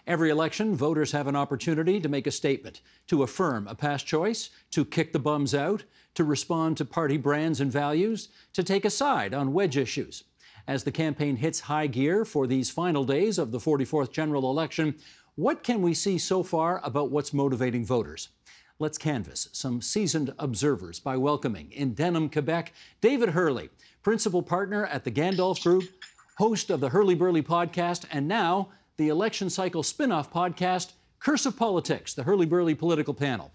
Every election, voters have an opportunity to make a statement, to affirm a past choice, to kick the bums out, to respond to party brands and values, to take a side on wedge issues. As the campaign hits high gear for these final days of the 44th general election, what can we see so far about what's motivating voters? Let's canvass some seasoned observers by welcoming, in Denham, Quebec, David Herle, principal partner at the Gandalf Group, host of the Hurly Burly podcast, and now the election cycle spin-off podcast, Curse of Politics, the Hurly Burly political panel.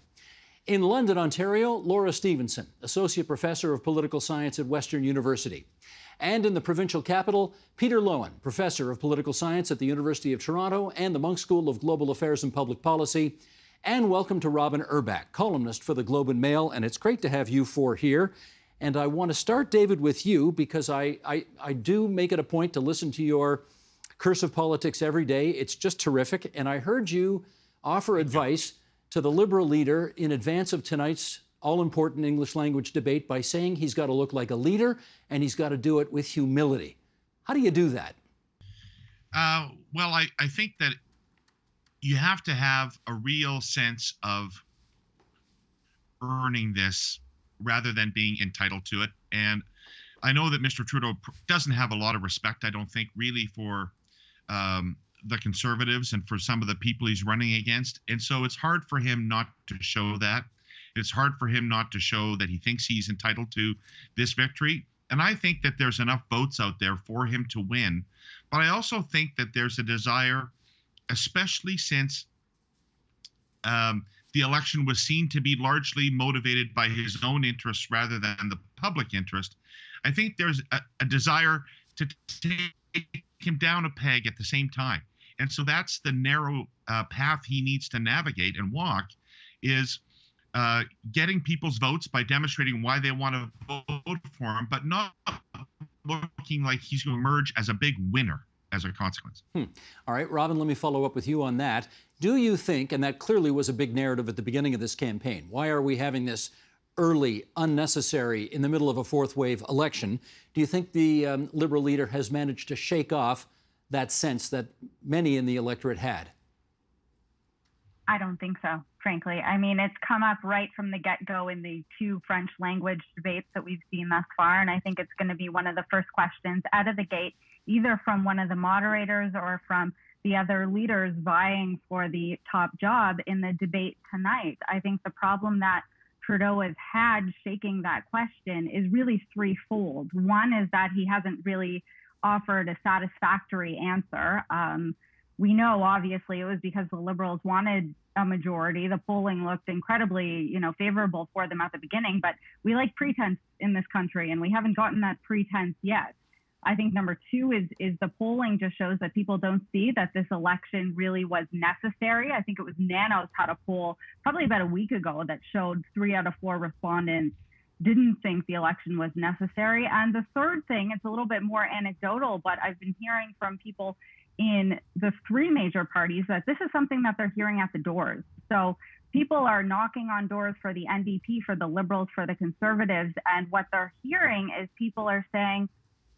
In London, Ontario, Laura Stephenson, associate professor of political science at Western University. And in the provincial capital, Peter Loewen, professor of political science at the University of Toronto and the Monk School of Global Affairs and Public Policy. And welcome to Robyn Urback, columnist for the Globe and Mail, and it's great to have you four here. And I want to start, David, with you, because I do make it a point to listen to your Curse of Politics every day. It's just terrific. And I heard you offer advice to the Liberal leader in advance of tonight's all-important English language debate by saying he's got to look like a leader and he's got to do it with humility. How do you do that? Well, I think that you have to have a real sense of earning this rather than being entitled to it. And I know that Mr. Trudeau doesn't have a lot of respect, I don't think, really for the Conservatives and for some of the people he's running against. And so it's hard for him not to show that. It's hard for him not to show that he thinks he's entitled to this victory. And I think that there's enough votes out there for him to win. But I also think that there's a desire, especially since the election was seen to be largely motivated by his own interests rather than the public interest. I think there's a desire to take him down a peg at the same time. And so that's the narrow path he needs to navigate and walk, is getting people's votes by demonstrating why they want to vote for him, but not looking like he's going to emerge as a big winner as a consequence. All right, Robyn, let me follow up with you on that. Do you think, and that clearly was a big narrative at the beginning of this campaign, why are we having this early, unnecessary, in the middle of a fourth wave election? Do you think the Liberal leader has managed to shake off that sense that many in the electorate had? I don't think so, frankly. I mean, it's come up right from the get-go in the two French language debates that we've seen thus far, and I think it's going to be one of the first questions out of the gate, either from one of the moderators or from the other leaders vying for the top job in the debate tonight. I think the problem that Trudeau has had shaking that question is really threefold. One is that he hasn't really offered a satisfactory answer. We know, obviously, it was because the Liberals wanted a majority. The polling looked incredibly, favorable for them at the beginning, but we like pretense in this country, and we haven't gotten that pretense yet. I think number two is the polling just shows that people don't see that this election really was necessary. I think it was Nanos had a poll probably about a week ago that showed 3 out of 4 respondents didn't think the election was necessary. And the third thing, it's a little bit more anecdotal, but I've been hearing from people in the 3 major parties that this is something that they're hearing at the doors. So people are knocking on doors for the NDP, for the Liberals, for the Conservatives, and what they're hearing is people are saying,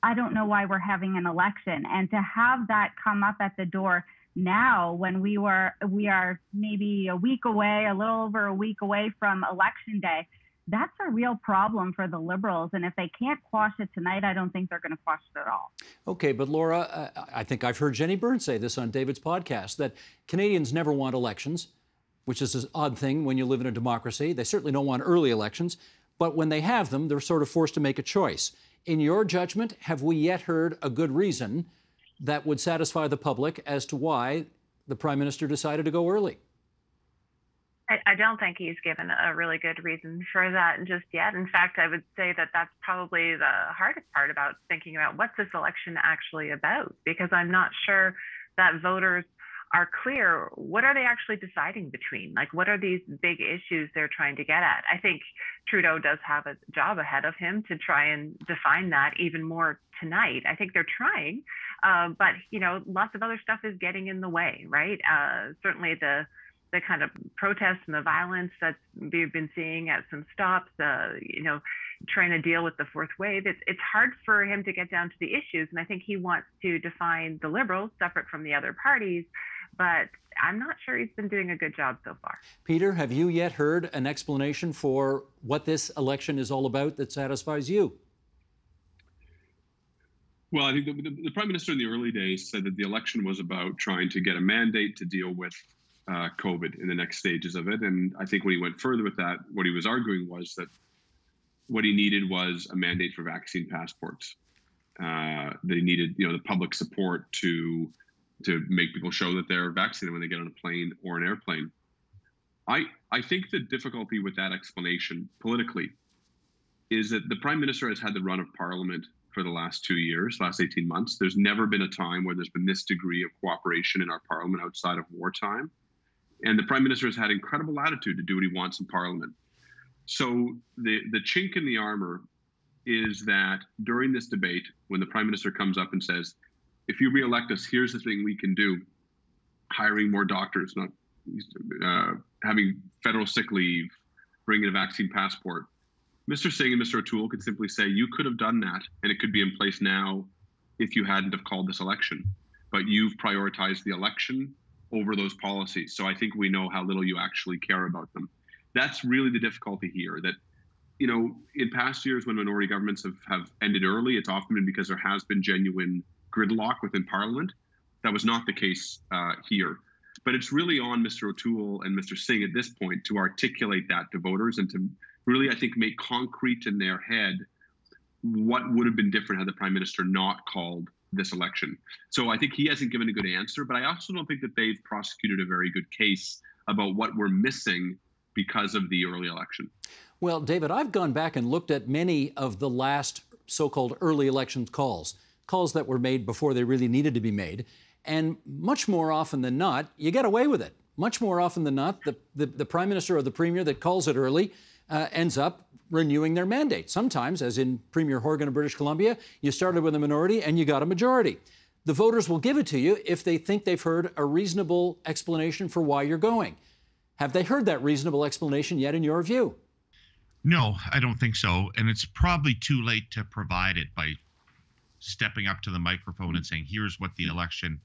I don't know why we're having an election. And to have that come up at the door now, when we are maybe a week away, a little over a week away from Election Day, that's a real problem for the Liberals. And if they can't quash it tonight, I don't think they're going to quash it at all. Okay, but Laura, I think I've heard Jenny Byrne say this on David's podcast, that Canadians never want elections, which is an odd thing when you live in a democracy. They certainly don't want early elections, but when they have them, they're sort of forced to make a choice. In your judgment, have we yet heard a good reason that would satisfy the public as to why the Prime Minister decided to go early? I don't think he's given a really good reason for that just yet. In fact, I would say that that's probably the hardest part about thinking about what's this election actually about, because I'm not sure that voters are clear. What are they actually deciding between? Like, what are these big issues they're trying to get at? I think Trudeau does have a job ahead of him to try and define that even more tonight. I think they're trying, but, lots of other stuff is getting in the way, right? Certainly the kind of protests and the violence that we've been seeing at some stops, trying to deal with the fourth wave. It's hard for him to get down to the issues. And I think he wants to define the Liberals separate from the other parties but I'm not sure he's been doing a good job so far. Peter, have you yet heard an explanation for what this election is all about that satisfies you? Well, I think the Prime Minister in the early days said that the election was about trying to get a mandate to deal with COVID in the next stages of it. And I think when he went further with that, what he was arguing was that what he needed was a mandate for vaccine passports. That he needed, the public support to make people show that they're vaccinated when they get on a plane or an airplane. I think the difficulty with that explanation politically is that the Prime Minister has had the run of Parliament for the last 2 years, last 18 months. There's never been a time where there's been this degree of cooperation in our Parliament outside of wartime. And the Prime Minister has had incredible latitude to do what he wants in Parliament. So the chink in the armor is that during this debate, when the Prime Minister comes up and says, if you re-elect us, here's the thing we can do: hiring more doctors, not having federal sick leave, bringing a vaccine passport. Mr. Singh and Mr. O'Toole could simply say, you could have done that, and it could be in place now if you hadn't have called this election. But you've prioritized the election over those policies. So I think we know how little you actually care about them. That's really the difficulty here, that, in past years when minority governments have ended early, it's often been because there has been genuine gridlock within Parliament. That was not the case here. But it's really on Mr. O'Toole and Mr. Singh at this point to articulate that to voters and to really, I think, make concrete in their head what would have been different had the Prime Minister not called this election. So I think he hasn't given a good answer, but I also don't think that they've prosecuted a very good case about what we're missing because of the early election. Well, David, I've gone back and looked at many of the last so-called early election calls that were made before they really needed to be made. And much more often than not, you get away with it. Much more often than not, the Prime Minister or the Premier that calls it early ends up renewing their mandate. Sometimes, as in Premier Horgan of British Columbia, you started with a minority and you got a majority. The voters will give it to you if they think they've heard a reasonable explanation for why you're going. Have they heard that reasonable explanation yet, in your view? No, I don't think so. And it's probably too late to provide it by stepping up to the microphone and saying, here's what the election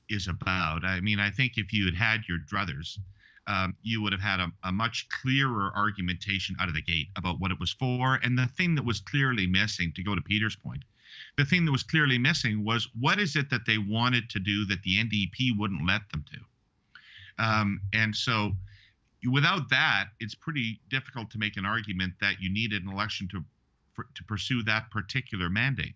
is about. I mean, I think if you had had your druthers, you would have had a much clearer argumentation out of the gate about what it was for. And the thing that was clearly missing, to go to Peter's point, the thing that was clearly missing was, what is it that they wanted to do that the NDP wouldn't let them do? And so without that, it's pretty difficult to make an argument that you needed an election to pursue that particular mandate.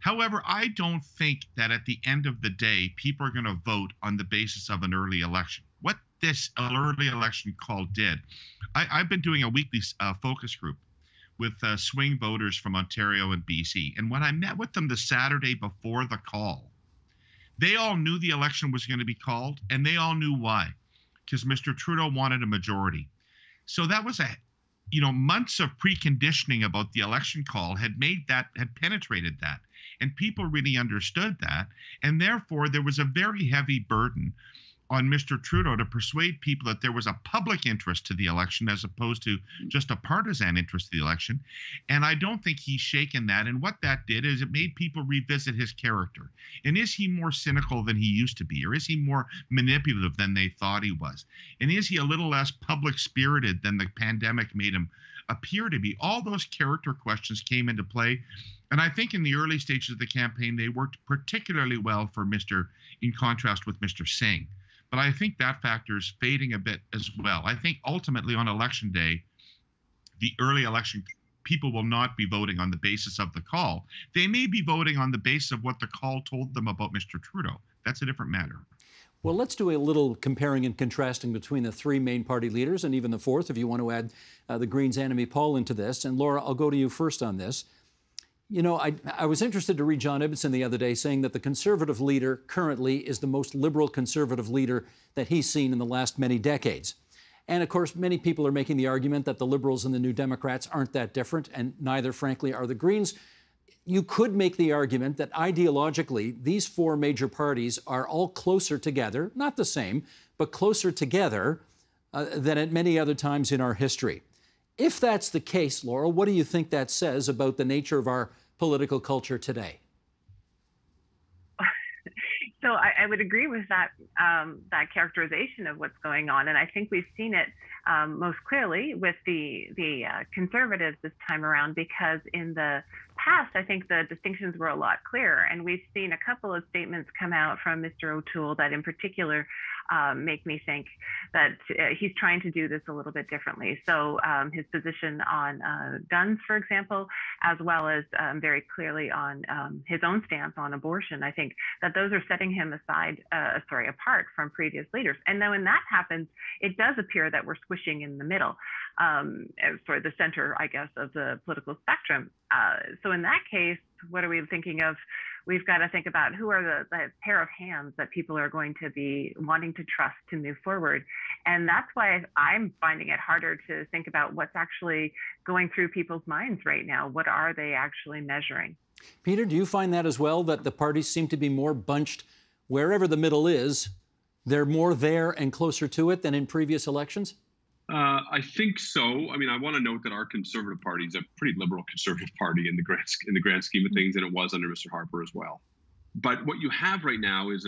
However, I don't think that at the end of the day, people are going to vote on the basis of an early election. What this early election call did, I've been doing a weekly focus group with swing voters from Ontario and BC. And when I met with them the Saturday before the call, they all knew the election was going to be called, and they all knew why, because Mr. Trudeau wanted a majority. So that was months of preconditioning about the election call had penetrated that, and people really understood that, and therefore there was a very heavy burden on Mr. Trudeau to persuade people that there was a public interest to the election as opposed to just a partisan interest to the election. And I don't think he's shaken that. And what that did is it made people revisit his character. And is he more cynical than he used to be? Or is he more manipulative than they thought he was? And is he a little less public spirited than the pandemic made him appear to be? All those character questions came into play. And I think in the early stages of the campaign, they worked particularly well in contrast with Mr. Singh. But I think that factor is fading a bit as well. I think ultimately on election day, the early election, people will not be voting on the basis of the call. They may be voting on the basis of what the call told them about Mr. Trudeau. That's a different matter. Well, let's do a little comparing and contrasting between the three main party leaders and even the fourth, if you want to add the Greens' Annamie Paul into this. And Laura, I'll go to you first on this. You know, I was interested to read John Ibbitson the other day saying that the Conservative leader currently is the most liberal Conservative leader that he's seen in the last many decades. And of course, many people are making the argument that the Liberals and the New Democrats aren't that different, and neither, frankly, are the Greens. You could make the argument that ideologically, these four major parties are all closer together, not the same, but closer together than at many other times in our history. If that's the case, Laura, what do you think that says about the nature of our political culture today? So I would agree with that that characterization of what's going on, and I think we've seen it most clearly with the Conservatives this time around, because in the past I think the distinctions were a lot clearer, and we've seen a couple of statements come out from Mr. O'Toole that in particular make me think that he's trying to do this a little bit differently. So his position on guns, for example, as well as very clearly on his own stance on abortion, I think that those are setting him apart from previous leaders. And then when that happens, it does appear that we're squishing in the middle, for the center, I guess, of the political spectrum. So in that case, what are we thinking of? We've got to think about who are the pair of hands that people are going to be wanting to trust to move forward. And that's why I'm finding it harder to think about what's actually going through people's minds right now. What are they actually measuring? Peter, do you find that as well, that the parties seem to be more bunched wherever the middle is? They're more there and closer to it than in previous elections? I think so. I mean, I want to note that our Conservative Party is a pretty liberal Conservative Party in the grand scheme of things, and it was under Mr. Harper as well. But what you have right now is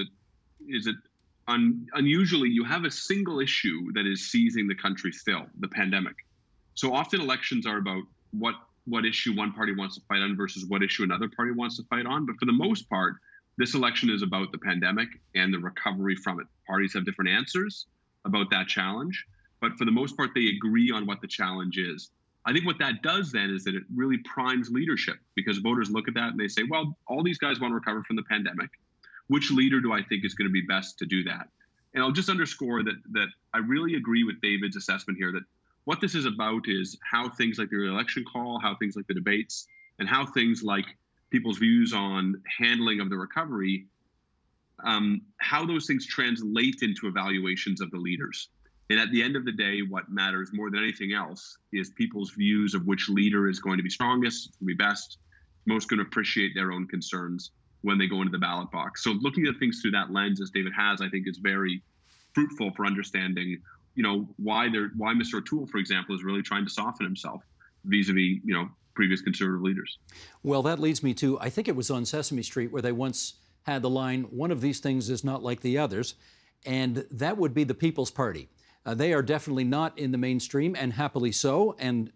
unusually you have a single issue that is seizing the country still, the pandemic. So often elections are about what issue one party wants to fight on versus what issue another party wants to fight on. But for the most part, this election is about the pandemic and the recovery from it. Parties have different answers about that challenge, but for the most part, they agree on what the challenge is. I think what that does then is that it really primes leadership, because voters look at that and they say, well, all these guys want to recover from the pandemic. Which leader do I think is going to be best to do that? And I'll just underscore that I really agree with David's assessment here, that what this is about is how things like the election call, how things like the debates, and how things like people's views on handling of the recovery, how those things translate into evaluations of the leaders. And at the end of the day, what matters more than anything else is people's views of which leader is going to be strongest, going to be best, most going to appreciate their own concerns when they go into the ballot box. So looking at things through that lens, as David has, I think is very fruitful for understanding, why Mr. O'Toole, for example, is really trying to soften himself vis-a-vis, previous Conservative leaders. Well, that leads me to, I think it was on Sesame Street where they once had the line, one of these things is not like the others, and that would be the People's Party. They are definitely not in the mainstream, and happily so. And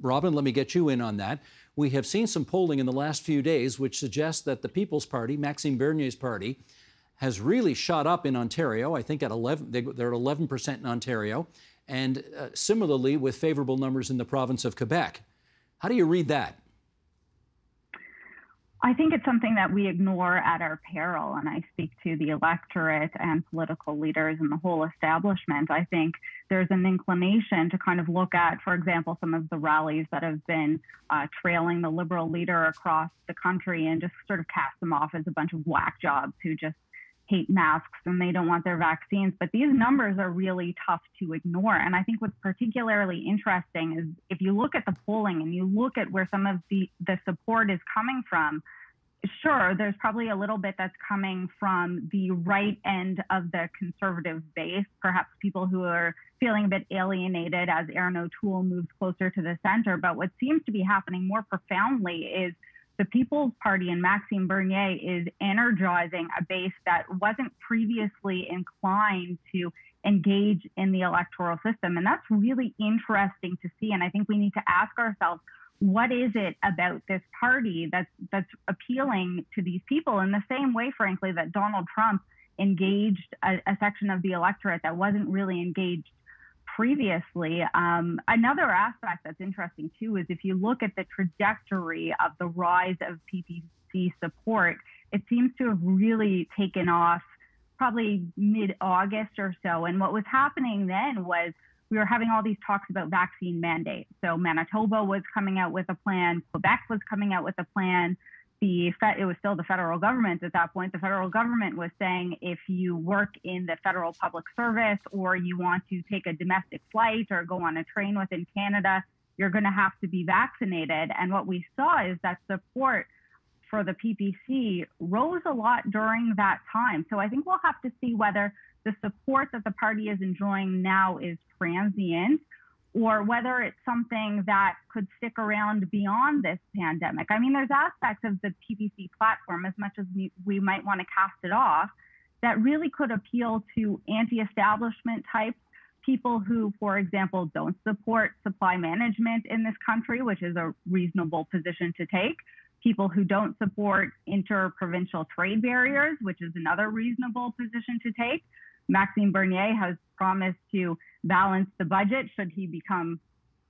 Robyn, let me get you in on that. We have seen some polling in the last few days which suggests that the People's Party, Maxime Bernier's party, has really shot up in Ontario. I think at 11, they're at 11% in Ontario, and similarly with favorable numbers in the province of Quebec. How do you read that? I think it's something that we ignore at our peril, and I speak to the electorate and political leaders and the whole establishment. I think there's an inclination to kind of look at, for example, some of the rallies that have been trailing the Liberal leader across the country and just sort of cast them off as a bunch of whack jobs who just hate masks and they don't want their vaccines. But these numbers are really tough to ignore. And I think what's particularly interesting is if you look at the polling and you look at where some of the support is coming from, sure, there's probably a little bit that's coming from the right end of the Conservative base, perhaps people who are feeling a bit alienated as Erin O'Toole moves closer to the center. But what seems to be happening more profoundly is the People's Party and Maxime Bernier is energizing a base that wasn't previously inclined to engage in the electoral system. And that's really interesting to see. And I think we need to ask ourselves, what is it about this party that's appealing to these people in the same way, frankly, that Donald Trump engaged a section of the electorate that wasn't really engaged previously? Another aspect that's interesting, too, is if you look at the trajectory of the rise of PPC support, it seems to have really taken off probably mid-August or so. And what was happening then was we were having all these talks about vaccine mandates. So Manitoba was coming out with a plan. Quebec was coming out with a plan. It was still the federal government at that point. The federal government was saying if you work in the federal public service or you want to take a domestic flight or go on a train within Canada, you're going to have to be vaccinated. And what we saw is that support for the PPC rose a lot during that time. So I think we'll have to see whether the support that the party is enjoying now is transient or whether it's something that could stick around beyond this pandemic. I mean, there's aspects of the PPC platform, as much as we might want to cast it off, that really could appeal to anti-establishment types, people who, for example, don't support supply management in this country, which is a reasonable position to take, people who don't support inter-provincial trade barriers, which is another reasonable position to take. Maxime Bernier has promised to balance the budget should he become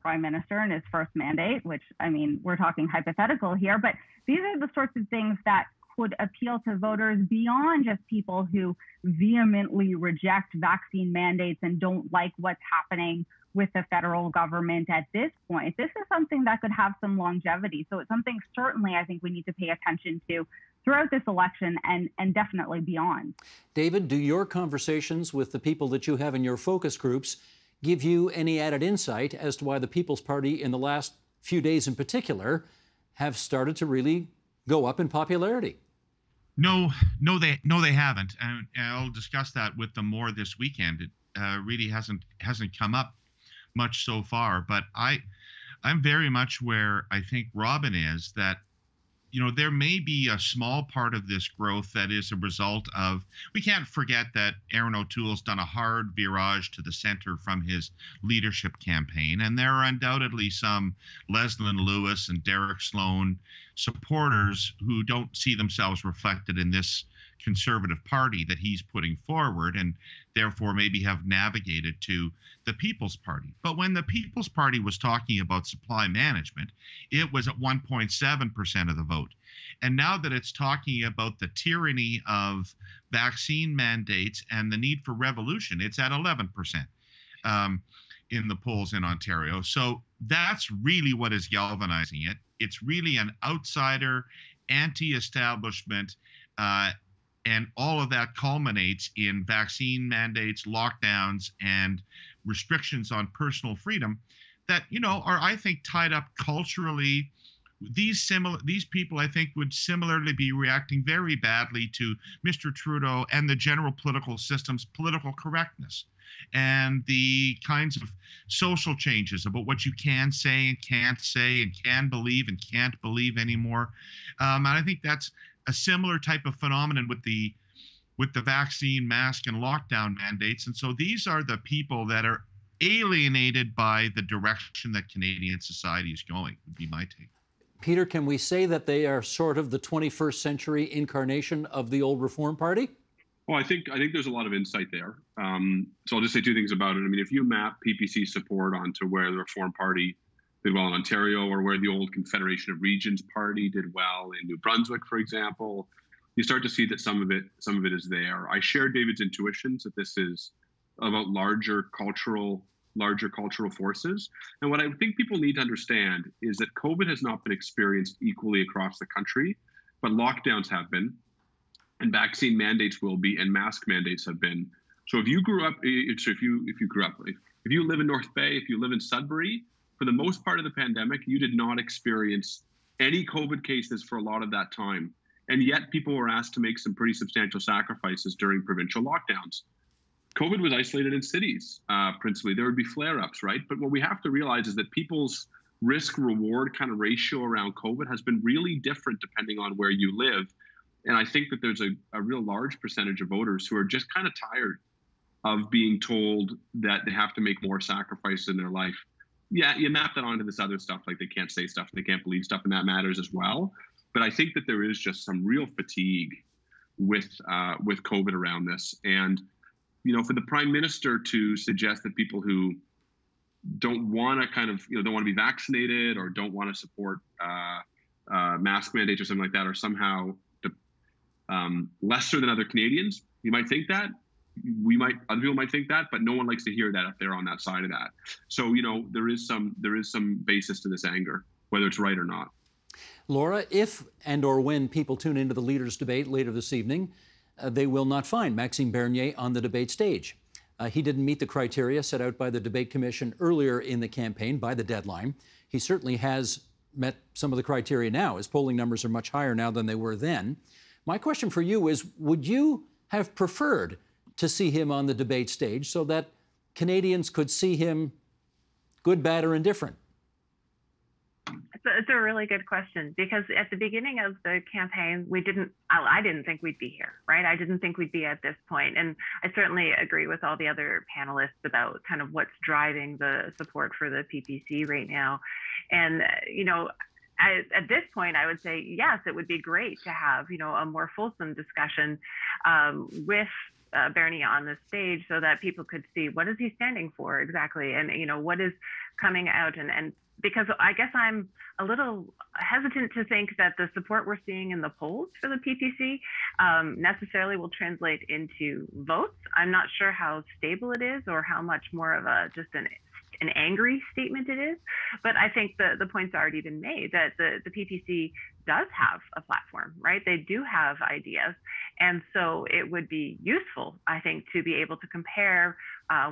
prime minister in his first mandate, which, I mean, we're talking hypothetical here, but these are the sorts of things that could appeal to voters beyond just people who vehemently reject vaccine mandates and don't like what's happening with the federal government at this point. This is something that could have some longevity. So it's something certainly I think we need to pay attention to throughout this election and definitely beyond. David, do your conversations with the people that you have in your focus groups give you any added insight as to why the People's Party in the last few days in particular have started to really go up in popularity? No, they haven't, and I'll discuss that with them more this weekend. It really hasn't come up much so far, but I'm very much where I think Robyn is, that there may be a small part of this growth that is a result of, we can't forget that Aaron O'Toole's done a hard virage to the center from his leadership campaign, and there are undoubtedly some Leslyn Lewis and Derek Sloan supporters who don't see themselves reflected in this Conservative Party that he's putting forward, and therefore maybe have navigated to the People's Party. But when the People's Party was talking about supply management, it was at 1.7% of the vote. And now that it's talking about the tyranny of vaccine mandates and the need for revolution, it's at 11% in the polls in Ontario. So that's really what is galvanizing it. It's really an outsider, anti-establishment, and all of that culminates in vaccine mandates, lockdowns, and restrictions on personal freedom that, are, I think, tied up culturally. These people, I think, would similarly be reacting very badly to Mr. Trudeau and the general political system's political correctness and the kinds of social changes about what you can say and can believe and can't believe anymore. And I think that's a similar type of phenomenon with the vaccine, mask, and lockdown mandates. And so these are the people that are alienated by the direction that Canadian society is going, would be my take. Peter, can we say that they are sort of the 21st century incarnation of the old Reform Party? Well, I think there's a lot of insight there. So I'll just say two things about it. I mean, if you map PPC support onto where the Reform Party did well in Ontario, or where the old Confederation of Regions Party did well in New Brunswick, for example, you start to see that some of it is there. I share David's intuitions that this is about larger cultural forces. And what I think people need to understand is that COVID has not been experienced equally across the country, but lockdowns have been, and vaccine mandates will be, and mask mandates have been. So if you live in North Bay, if you live in Sudbury, for the most part of the pandemic, you did not experience any COVID cases for a lot of that time. And yet people were asked to make some pretty substantial sacrifices during provincial lockdowns. COVID was isolated in cities, principally. There would be flare-ups, right? But what we have to realize is that people's risk-reward kind of ratio around COVID has been really different depending on where you live. And I think that there's a real large percentage of voters who are just kind of tired of being told that they have to make more sacrifices in their life. Yeah, you map that onto this other stuff, like they can't say stuff, they can't believe stuff, and that matters as well. But I think that there is just some real fatigue with COVID around this. And, for the Prime Minister to suggest that people who don't want to don't want to be vaccinated or don't want to support mask mandates or something like that are somehow lesser than other Canadians, you might think that. Other people might think that, but no one likes to hear that if they're on that side of that. So, there is some basis to this anger, whether it's right or not. Laura, if and or when people tune into the Leaders' Debate later this evening, they will not find Maxime Bernier on the debate stage. He didn't meet the criteria set out by the Debate Commission earlier in the campaign, by the deadline. He certainly has met some of the criteria now. His polling numbers are much higher now than they were then. My question for you is, would you have preferred to see him on the debate stage so that Canadians could see him good, bad, or indifferent? It's a a really good question, because at the beginning of the campaign, I didn't think we'd be here, right? I didn't think we'd be at this point. And I certainly agree with all the other panelists about kind of what's driving the support for the PPC right now. And, at this point, I would say, yes, it would be great to have, a more fulsome discussion with Bernie on the stage, so that people could see what is he standing for exactly, and what is coming out, and because I guess I'm a little hesitant to think that the support we're seeing in the polls for the PPC necessarily will translate into votes. I'm not sure how stable it is, or how much more of just an angry statement it is, but I think the point's already been made that the PPC does have a platform, right? They do have ideas, and so it would be useful, I think, to be able to compare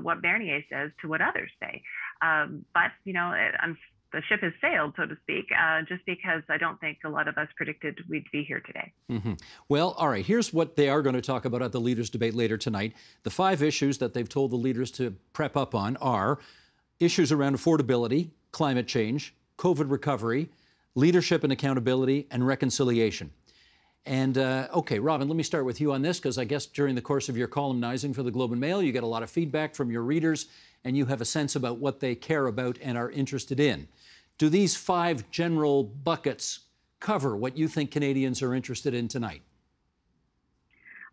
what Bernier says to what others say. But the ship has sailed, so to speak, just because I don't think a lot of us predicted we'd be here today. Mm-hmm. Well, all right, here's what they are going to talk about at the leaders' debate later tonight. The 5 issues that they've told the leaders to prep up on are issues around affordability, climate change, COVID recovery, leadership and accountability, and reconciliation. And, okay, Robyn, let me start with you on this, because I guess during the course of your columnizing for the Globe and Mail, you get a lot of feedback from your readers, and you have a sense about what they care about and are interested in. Do these 5 general buckets cover what you think Canadians are interested in tonight?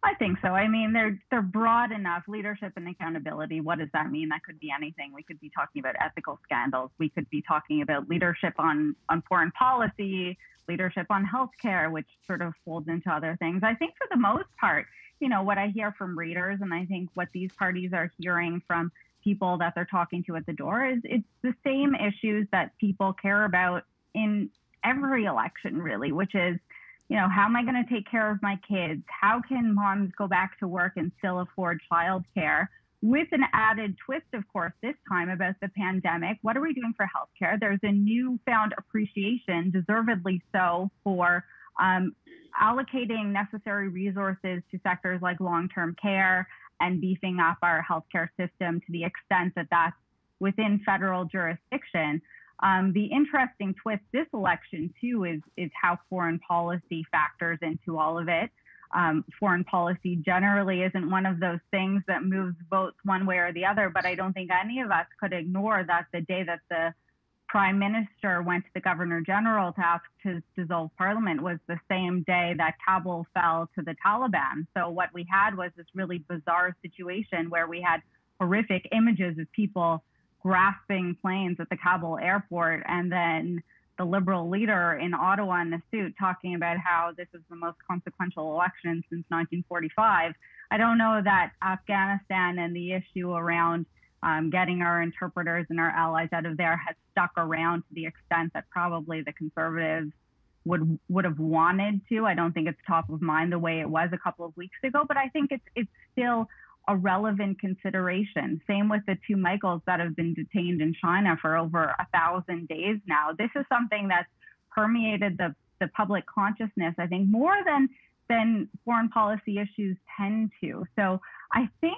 I think so. I mean, they're broad enough. Leadership and accountability, what does that mean? That could be anything. We could be talking about ethical scandals. We could be talking about leadership on foreign policy, leadership on healthcare, which sort of folds into other things. I think for the most part, what I hear from readers, and I think what these parties are hearing from people that they're talking to at the door, is it's the same issues that people care about in every election, really, which is, how am I going to take care of my kids? How can moms go back to work and still afford childcare? With an added twist, of course, this time about the pandemic. What are we doing for healthcare? There's a newfound appreciation, deservedly so, for allocating necessary resources to sectors like long-term care and beefing up our healthcare system to the extent that that's within federal jurisdiction. The interesting twist this election, too, is how foreign policy factors into all of it. Foreign policy generally isn't one of those things that moves votes one way or the other, but I don't think any of us could ignore that the day that the Prime Minister went to the Governor General to ask to dissolve Parliament was the same day that Kabul fell to the Taliban. So what we had was this really bizarre situation where we had horrific images of people grasping planes at the Kabul airport, and then the Liberal leader in Ottawa in a suit talking about how this is the most consequential election since 1945. I don't know that Afghanistan and the issue around getting our interpreters and our allies out of there has stuck around to the extent that probably the Conservatives would have wanted to. I don't think it's top of mind the way it was a couple of weeks ago, but I think it's still a relevant consideration. Same with the 2 Michaels that have been detained in China for over 1,000 days now. This is something that's permeated the public consciousness, I think, more than foreign policy issues tend to. So I think,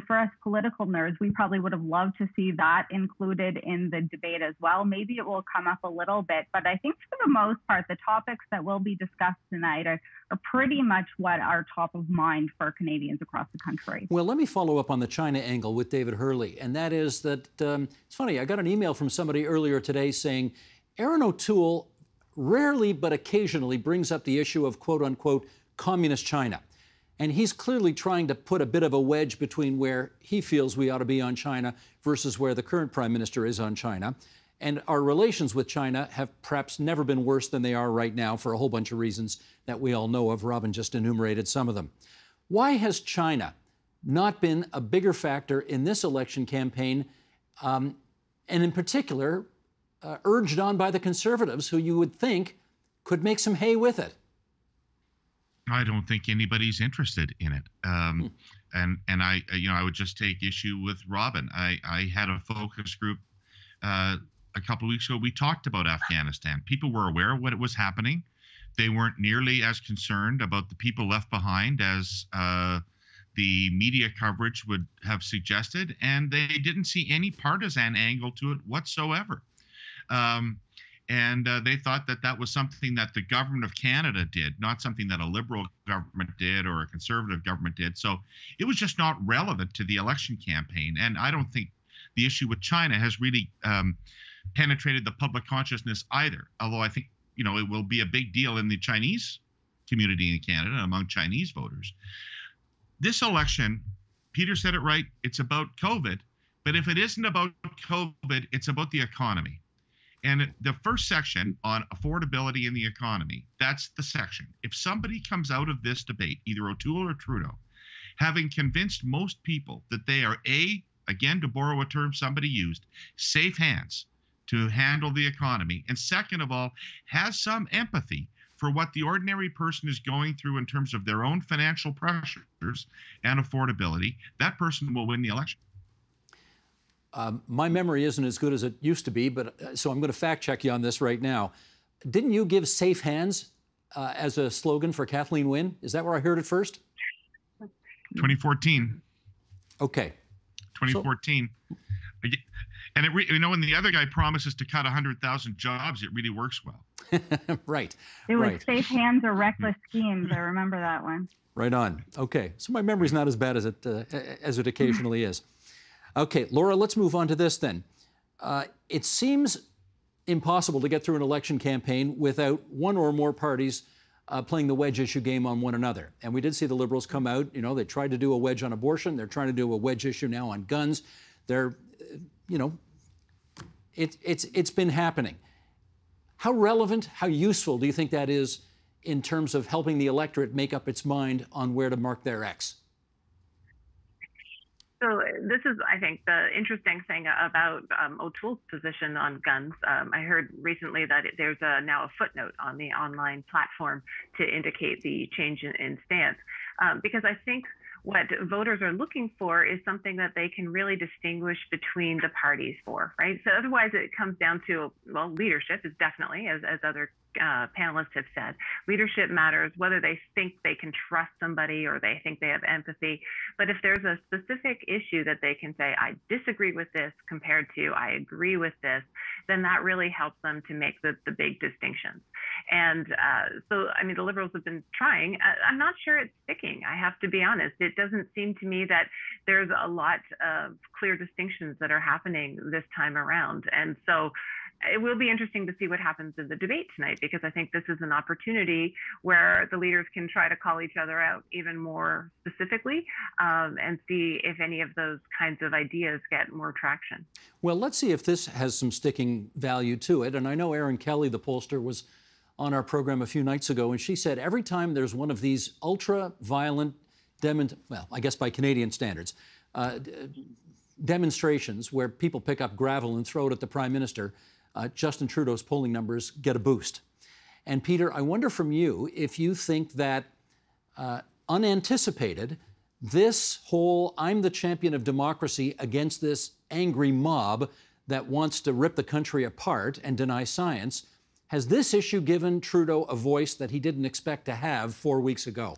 for us political nerds, we probably would have loved to see that included in the debate as well. Maybe it will come up a little bit, but I think for the most part, the topics that will be discussed tonight are pretty much what are top of mind for Canadians across the country. Well, let me follow up on the China angle with David Herle, and that is that it's funny, I got an email from somebody earlier today saying Erin O'Toole rarely but occasionally brings up the issue of quote-unquote communist China. And he's clearly trying to put a bit of a wedge between where he feels we ought to be on China versus where the current Prime Minister is on China. And our relations with China have perhaps never been worse than they are right now for a whole bunch of reasons that we all know of. Robyn just enumerated some of them. Why has China not been a bigger factor in this election campaign, and in particular, urged on by the Conservatives, who you would think could make some hay with it? I don't think anybody's interested in it. And I would just take issue with Robyn. I had a focus group a couple of weeks ago. We talked about Afghanistan. People were aware of what was happening. They weren't nearly as concerned about the people left behind as the media coverage would have suggested, and they didn't see any partisan angle to it whatsoever. And they thought that that was something that the government of Canada did, not something that a Liberal government did or a Conservative government did. So it was just not relevant to the election campaign. And I don't think the issue with China has really penetrated the public consciousness either, although I think, you know, it will be a big deal in the Chinese community in Canada among Chinese voters. This election, Peter said it right, it's about COVID. But if it isn't about COVID, it's about the economy. And the first section on affordability in the economy, that's the section. If somebody comes out of this debate, either O'Toole or Trudeau, having convinced most people that they are again, to borrow a term somebody used, safe hands to handle the economy, and second of all, has some empathy for what the ordinary person is going through in terms of their own financial pressures and affordability, that person will win the election. My memory isn't as good as it used to be, but so I'm going to fact check you on this right now. Didn't you give safe hands as a slogan for Kathleen Wynne? Is that where I heard it first? 2014. Okay. 2014. And you know, when the other guy promises to cut 100,000 jobs, it really works well. Right. It was right. safe hands or reckless schemes. I remember that one. Right on. Okay. So my memory's not as bad as it occasionally is. Okay, Laura, let's move on to this then. It seems impossible to get through an election campaign without one or more parties playing the wedge issue game on one another. And we did see the Liberals come out, you know, they tried to do a wedge on abortion. They're trying to do a wedge issue now on guns. They're, you know, it's been happening. How relevant, how useful do you think that is in terms of helping the electorate make up its mind on where to mark their X? So this is, I think, the interesting thing about O'Toole's position on guns. I heard recently that there's now a footnote on the online platform to indicate the change in stance, because I think what voters are looking for is something that they can really distinguish between the parties for, right? So otherwise it comes down to, well, leadership is definitely, as other panelists have said, leadership matters, whether they think they can trust somebody or they think they have empathy. But if there's a specific issue that they can say, I disagree with this compared to I agree with this, then that really helps them to make the big distinctions. And so, I mean, the Liberals have been trying. I'm not sure it's sticking, I have to be honest. It doesn't seem to me that there's a lot of clear distinctions that are happening this time around. And so it will be interesting to see what happens in the debate tonight, because I think this is an opportunity where the leaders can try to call each other out even more specifically and see if any of those kinds of ideas get more traction. Well, let's see if this has some sticking value to it. And I know Erin Kelly, the pollster, was on our program a few nights ago, and she said every time there's one of these ultra-violent, well, I guess by Canadian standards, demonstrations where people pick up gravel and throw it at the Prime Minister, Justin Trudeau's polling numbers get a boost. And Peter, I wonder from you if you think that unanticipated, this whole I'm the champion of democracy against this angry mob that wants to rip the country apart and deny science, has this issue given Trudeau a voice that he didn't expect to have 4 weeks ago?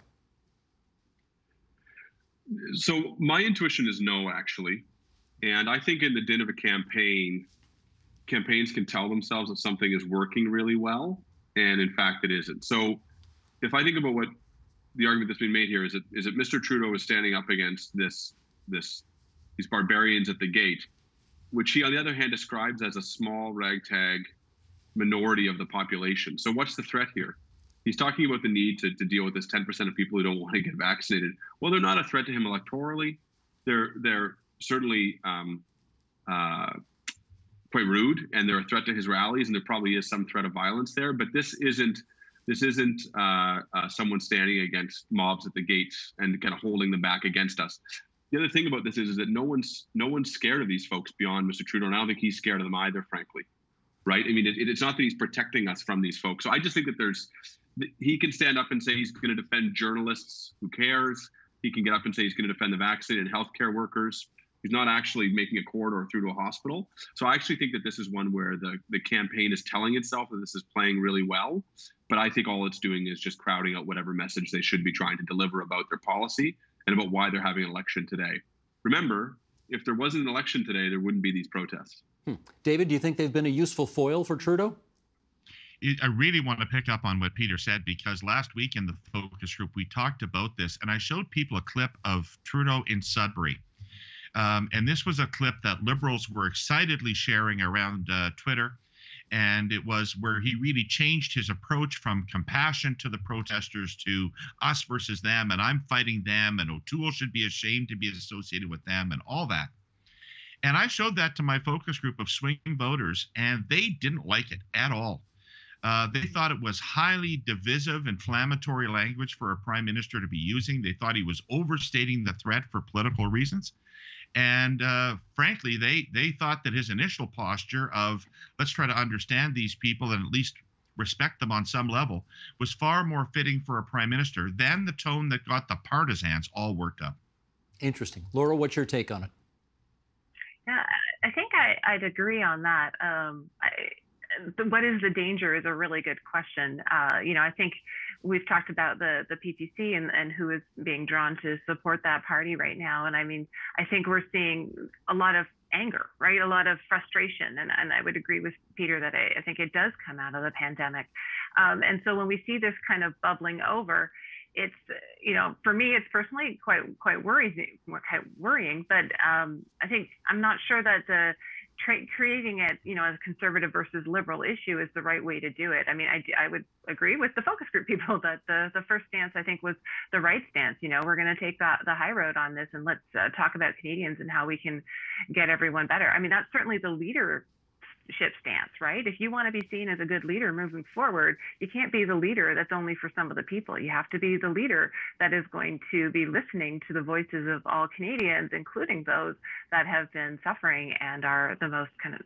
So my intuition is no, actually. And I think in the din of a campaign, campaigns can tell themselves that something is working really well, and in fact it isn't. So if I think about what the argument that's being made here, is that Mr. Trudeau is standing up against these barbarians at the gate, which he on the other hand describes as a small ragtag minority of the population. So what's the threat here? He's talking about the need to deal with this 10% of people who don't want to get vaccinated. Well, they're not a threat to him electorally. They're certainly quite rude, and they're a threat to his rallies, and there probably is some threat of violence there. But this isn't someone standing against mobs at the gates and kind of holding them back against us. The other thing about this is that no one's scared of these folks beyond Mr. Trudeau, and I don't think he's scared of them either, frankly. Right? I mean, it's not that he's protecting us from these folks. So I just think that he can stand up and say he's going to defend journalists. Who cares? He can get up and say he's going to defend the vaccinated healthcare workers. He's not actually making a corridor through to a hospital. So I actually think that this is one where the campaign is telling itself that this is playing really well. But I think all it's doing is just crowding out whatever message they should be trying to deliver about their policy and about why they're having an election today. Remember, if there wasn't an election today, there wouldn't be these protests. David, do you think they've been a useful foil for Trudeau? I really want to pick up on what Peter said, because last week in the focus group, we talked about this, and I showed people a clip of Trudeau in Sudbury. And this was a clip that Liberals were excitedly sharing around Twitter. And it was where he really changed his approach from compassion to the protesters to us versus them, and I'm fighting them, and O'Toole should be ashamed to be associated with them, and all that. And I showed that to my focus group of swing voters, and they didn't like it at all. They thought it was highly divisive, inflammatory language for a prime minister to be using. They thought he was overstating the threat for political reasons. And frankly, they thought that his initial posture of let's try to understand these people and at least respect them on some level was far more fitting for a prime minister than the tone that got the partisans all worked up. Interesting. Laura, what's your take on it? Yeah, I think I'd agree on that. What is the danger is a really good question. I think we've talked about the PPC and who is being drawn to support that party right now. And I mean, I think we're seeing a lot of anger, right? A lot of frustration. And I would agree with Peter that I think it does come out of the pandemic. And so when we see this kind of bubbling over, it's, for me, it's personally quite worrying. But I think I'm not sure that creating it, as a conservative versus liberal issue is the right way to do it. I mean, I would agree with the focus group people that the first stance, I think, was the right stance. We're going to take the high road on this, and let's talk about Canadians and how we can get everyone better. I mean, that's certainly the leadership stance, right? If you want to be seen as a good leader moving forward, you can't be the leader that's only for some of the people. You have to be the leader that is going to be listening to the voices of all Canadians, including those that have been suffering and are the most kind of,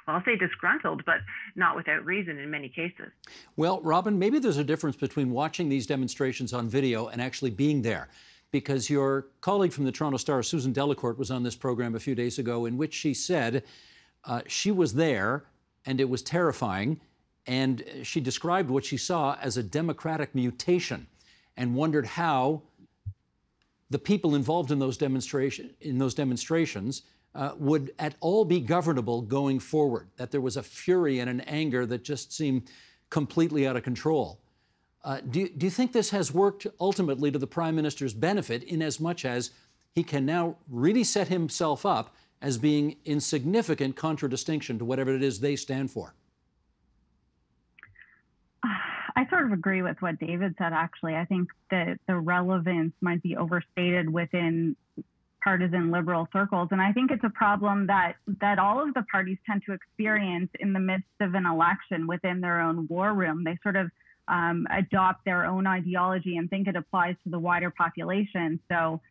I'll say disgruntled, but not without reason in many cases. Well, Robyn, maybe there's a difference between watching these demonstrations on video and actually being there, because your colleague from the Toronto Star, Susan Delacourt, was on this program a few days ago in which she said she was there and it was terrifying, and she described what she saw as a democratic mutation and wondered how the people involved in those demonstrations would at all be governable going forward, that there was a fury and an anger that just seemed completely out of control. Do you think this has worked ultimately to the Prime Minister's benefit, in as much as he can now really set himself up as being in significant contradistinction to whatever it is they stand for? I sort of agree with what David said, actually. I think that the relevance might be overstated within partisan liberal circles. And I think it's a problem that all of the parties tend to experience in the midst of an election within their own war room. They sort of adopt their own ideology and think it applies to the wider population. So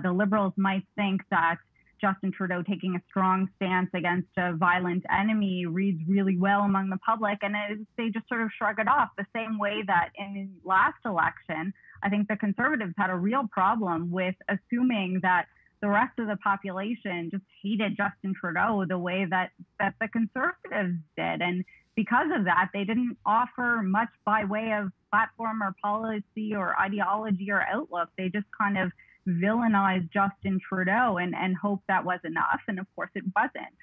the Liberals might think that Justin Trudeau taking a strong stance against a violent enemy reads really well among the public, and they just sort of shrug it off, the same way that in the last election, I think the Conservatives had a real problem with assuming that the rest of the population just hated Justin Trudeau the way that the Conservatives did. And because of that, they didn't offer much by way of platform or policy or ideology or outlook. They just kind of villainized Justin Trudeau and hoped that was enough. And of course it wasn't.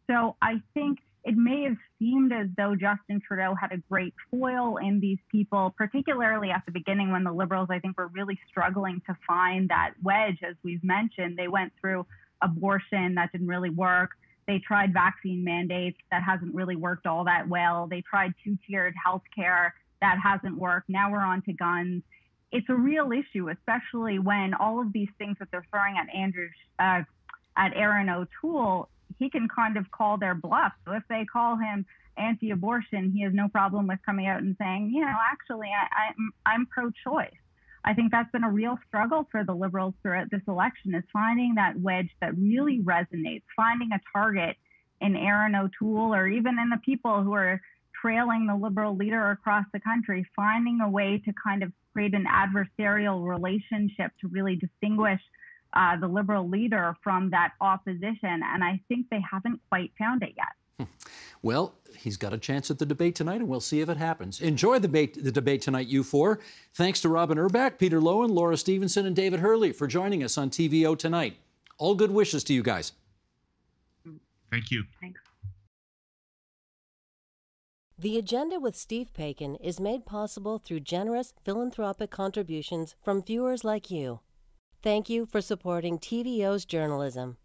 So I think it may have seemed as though Justin Trudeau had a great foil in these people, particularly at the beginning when the Liberals, I think, were really struggling to find that wedge. As we've mentioned, they went through abortion, that didn't really work. They tried vaccine mandates, that hasn't really worked all that well. They tried two-tiered healthcare, that hasn't worked. Now we're on to guns. It's a real issue, especially when all of these things that they're throwing at Aaron O'Toole, he can kind of call their bluff. So if they call him anti-abortion, he has no problem with coming out and saying, actually, I'm pro-choice. I think that's been a real struggle for the Liberals throughout this election, is finding that wedge that really resonates, finding a target in Aaron O'Toole, or even in the people who are trailing the Liberal leader across the country, finding a way to kind of create an adversarial relationship to really distinguish the Liberal leader from that opposition. And I think they haven't quite found it yet. Well, he's got a chance at the debate tonight, and we'll see if it happens. Enjoy the debate tonight, you four. Thanks to Robyn Urback, Peter Loewen, Laura Stephenson, and David Herle for joining us on TVO tonight. All good wishes to you guys. Thank you. Thanks. The Agenda with Steve Paikin is made possible through generous philanthropic contributions from viewers like you. Thank you for supporting TVO's journalism.